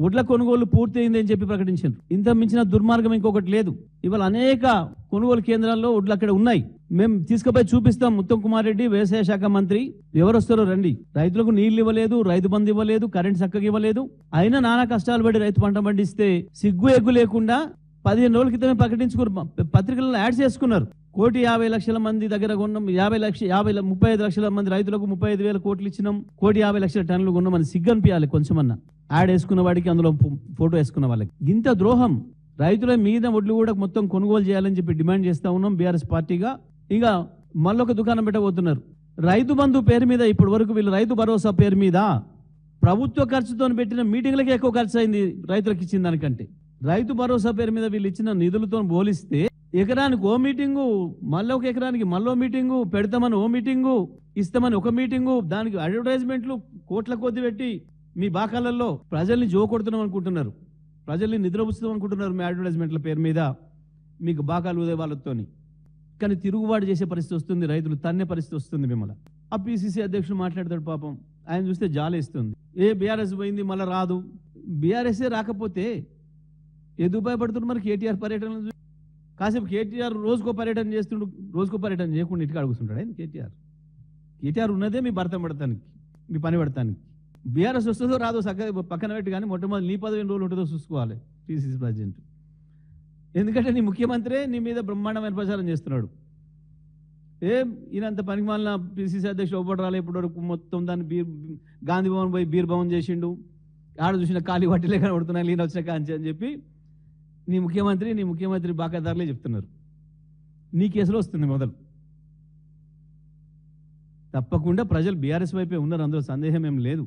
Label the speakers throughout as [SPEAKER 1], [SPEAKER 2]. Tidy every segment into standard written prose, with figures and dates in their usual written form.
[SPEAKER 1] వడ్ల కొనుగోలు పూర్తయింది అని చెప్పి ప్రకటించారు. ఇంత మించిన దుర్మార్గం ఇంకొకటి లేదు. ఇవాళ అనేక కొనుగోలు కేంద్రాల్లో వడ్లు అక్కడ ఉన్నాయి. మేము తీసుకుపోయి చూపిస్తాం. ఉత్తమ్ కుమార్ రెడ్డి వ్యవసాయ శాఖ మంత్రి ఎవరు వస్తారో రండి. రైతులకు నీళ్లు ఇవ్వలేదు, రైతు బంధు ఇవ్వలేదు, కరెంట్ చక్కగా ఇవ్వలేదు. అయినా నానా కష్టాలు పడి రైతు పంట పండిస్తే సిగ్గు ఎగ్గు లేకుండా 15 రోజుల క్రితమే ప్రకటించుకున్నారు, పత్రికల్లో యాడ్ చేసుకున్నారు. 1,50,00,000 మంది దగ్గర కొన్నాం, 35 లక్షల మంది రైతులకు 35,000 కోట్లు ఇచ్చినాం, 1,50,00,000 టన్నులు కొన్నామని సిగ్గు అనిపించాలి కొంచెమన్నా. యాడ్ వేసుకున్న వాడికి, అందులో ఫోటో వేసుకున్న వాళ్ళకి. ఇంత ద్రోహం. రైతుల మీద వడ్లు కూడా మొత్తం కొనుగోలు చేయాలని చెప్పి డిమాండ్ చేస్తా ఉన్నాం బీఆర్ఎస్ పార్టీగా. ఇక మళ్ళొక దుకాణం పెట్టబోతున్నారు. రైతు బంధు పేరు మీద ఇప్పటి వరకు వీళ్ళు రైతు భరోసా పేరు మీద ప్రభుత్వ ఖర్చుతో పెట్టిన మీటింగ్లకే ఎక్కువ ఖర్చు అయింది రైతులకు ఇచ్చిన దానికంటే. రైతు భరోసా పేరు మీద వీళ్ళు ఇచ్చిన నిధులతో పోలిస్తే ఎకరానికి ఓ మీటింగు, మళ్ళీ ఒక ఎకరానికి మళ్ళీ మీటింగు, పెడతామని ఓ మీటింగు, ఇస్తామని ఒక మీటింగు, దానికి అడ్వర్టైజ్మెంట్లు కోట్ల కొద్ది పెట్టి మీ బాకాలలో ప్రజల్ని జోకొడుతున్నాం అనుకుంటున్నారు, ప్రజల్ని నిద్రపుచ్చుతాం అనుకుంటున్నారు మీ అడ్వర్టైజ్మెంట్ల పేరు మీద మీకు బాకాలు ఉదే వాళ్ళతోని. కానీ తిరుగుబాటు చేసే పరిస్థితి వస్తుంది, రైతులు తన్నే పరిస్థితి వస్తుంది మిమ్మల్ని. ఆ పిసిసి అధ్యక్షుడు మాట్లాడతాడు పాపం, ఆయన చూస్తే జాలేస్తుంది. బీఆర్ఎస్ పోయింది మళ్ళీ రాదు. బీఆర్ఎస్ఏ రాకపోతే ఎందుకు భయపడుతున్నారు? మరి కేటీఆర్ పర్యటనలు కాసేపు కేటీఆర్ రోజుకో పర్యటన చేస్తుండు, రోజుకో పర్యటన చేయకుండా ఇంటికి అడుగుతుంటాడు ఆయన. కేటీఆర్ ఉన్నదే మీ భర్త పడతానికి, మీ పని పడతానికి. బీఆర్ఎస్ వస్తుందో రాదో పక్కన పెట్టి, కానీ మొట్టమొదటి నీ 15 రోజులు ఉంటుందో చూసుకోవాలి పిసిసి ప్రెసిడెంట్. ఎందుకంటే నీ ముఖ్యమంత్రి నీ మీద బ్రహ్మాండమైన ప్రచారం చేస్తున్నాడు. ఈయనంత పనికి మాలిన పిసిసి అధ్యక్షుడు ఒబ్బడు రాలే ఇప్పటి వరకు. మొత్తం దాన్ని గాంధీ భవన్ పోయి బీర్ భవన్ చేసిండు, ఆడ చూసిన ఖాళీ వడ్డీలే కనబడుతున్నాయి ఈయన వచ్చిన కాంచి అని చెప్పి నీ ముఖ్యమంత్రి బాకాదారులే చెప్తున్నారు. నీ కేసులో వస్తుంది మొదలు. తప్పకుండా ప్రజలు బీఆర్ఎస్ వైపే ఉన్నారు, అందులో సందేహం ఏం లేదు.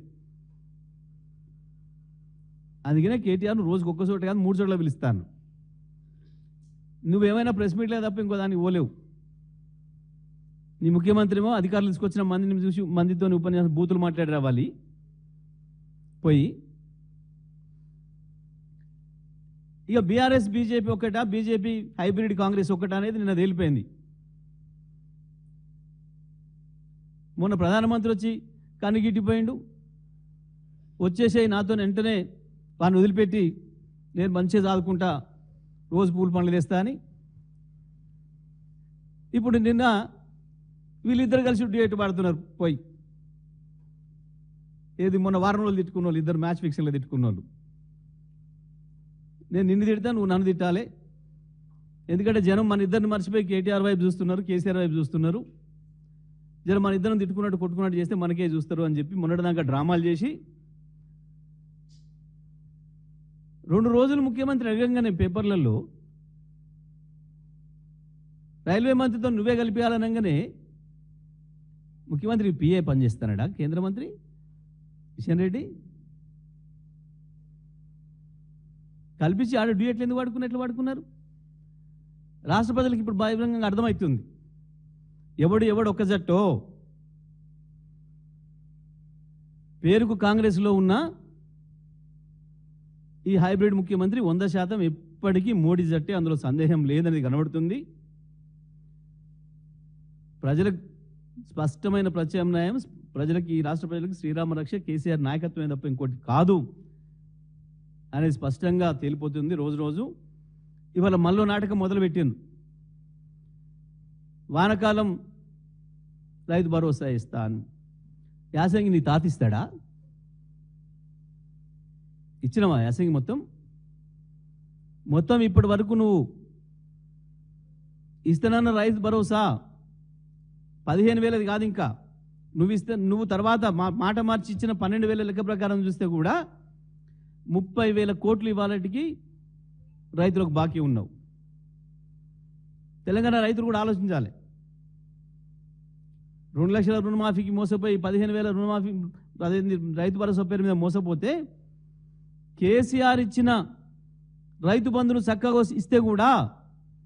[SPEAKER 1] అందుకనే కేటీఆర్ను రోజుకు ఒక్క చోట కాదు 3 చోట్ల పిలుస్తాను. నువ్వేమైనా ప్రెస్ మీట్లే తప్ప ఇంకో దానికి పోలేవు. నీ ముఖ్యమంత్రి ఏమో అధికారులు తీసుకొచ్చిన మందిని చూసి మందితో ఉపన్యాసం బూతులు మాట్లాడి రావాలి పోయి. ఇక బీఆర్ఎస్ బీజేపీ ఒకటా, బీజేపీ హైబ్రిడ్ కాంగ్రెస్ ఒకటా అనేది నిన్న తేలిపోయింది. మొన్న ప్రధానమంత్రి వచ్చి కనుగిట్టిపోయిండు, వచ్చేసేయి నాతో వెంటనే వాడిని వదిలిపెట్టి నేను మంచిగా చదువుకుంటా, రోజు పూల పండ్లు తెస్తా అని. ఇప్పుడు నిన్న వీళ్ళిద్దరు కలిసి డ్యూయట్ పాడుతున్నారు పోయి. ఏది మొన్న వారం రోజులు తిట్టుకున్న వాళ్ళు, ఇద్దరు మ్యాచ్ ఫిక్సింగ్లో తిట్టుకున్న వాళ్ళు. నేను నిన్ను తిడతా, నువ్వు నన్ను తిట్టాలి. ఎందుకంటే జనం మన ఇద్దరిని మర్చిపోయి కేటీఆర్ వైపు చూస్తున్నారు, కేసీఆర్ వైపు చూస్తున్నారు. జనం మన ఇద్దరిని తిట్టుకున్నట్టు కొట్టుకున్నట్టు చేస్తే మనకే చూస్తారు అని చెప్పి మొన్నటిదాకా డ్రామాలు చేసి 2 రోజులు ముఖ్యమంత్రి అడగంగానే పేపర్లలో రైల్వే మంత్రితో నువ్వే కలిపేయాలనగానే ముఖ్యమంత్రి పిఏ పనిచేస్తానడా కేంద్ర మంత్రి కిషన్ రెడ్డి? కల్పించి ఆడ డ్యూయట్లు ఎందుకు వాడుకున్నట్లు వాడుకున్నారు? రాష్ట్ర ప్రజలకు ఇప్పుడు బహిరంగంగా అర్థమవుతుంది ఎవడు ఒక్క జట్టో. పేరుకు కాంగ్రెస్లో ఉన్న ఈ హైబ్రిడ్ ముఖ్యమంత్రి 100% ఎప్పటికీ మోడీ జట్టే, అందులో సందేహం లేదని కనబడుతుంది. ప్రజలకు స్పష్టమైన ప్రత్యామ్నాయం, ప్రజలకు, ఈ రాష్ట్ర ప్రజలకు శ్రీరామ రక్ష కేసీఆర్ నాయకత్వమే తప్ప ఇంకోటి కాదు అనేది స్పష్టంగా తేలిపోతుంది రోజు. ఇవాళ మళ్ళీ నాటకం మొదలుపెట్టింది. వానకాలం రైతు భరోసా ఇస్తాను, యాసంగి నీ తాతిస్తాడా? ఇచ్చినవా యాసంగి మొత్తం ఇప్పటి వరకు నువ్వు ఇస్తానన్న రైతు భరోసా 15,000 కాదు, ఇంకా నువ్వు తర్వాత మాట మార్చి ఇచ్చిన 12,000 లెక్క ప్రకారం చూస్తే కూడా 30,000 కోట్లు ఇవాళకి రైతులకు బాకీ ఉన్నావు. తెలంగాణ రైతులు కూడా ఆలోచించాలి. 2 లక్షల రుణమాఫీకి మోసపోయి 15,000 రుణమాఫీ రైతు భరోసా పేరు మీద మోసపోతే, కేసీఆర్ ఇచ్చిన రైతు బంధును చక్కగా ఇస్తే కూడా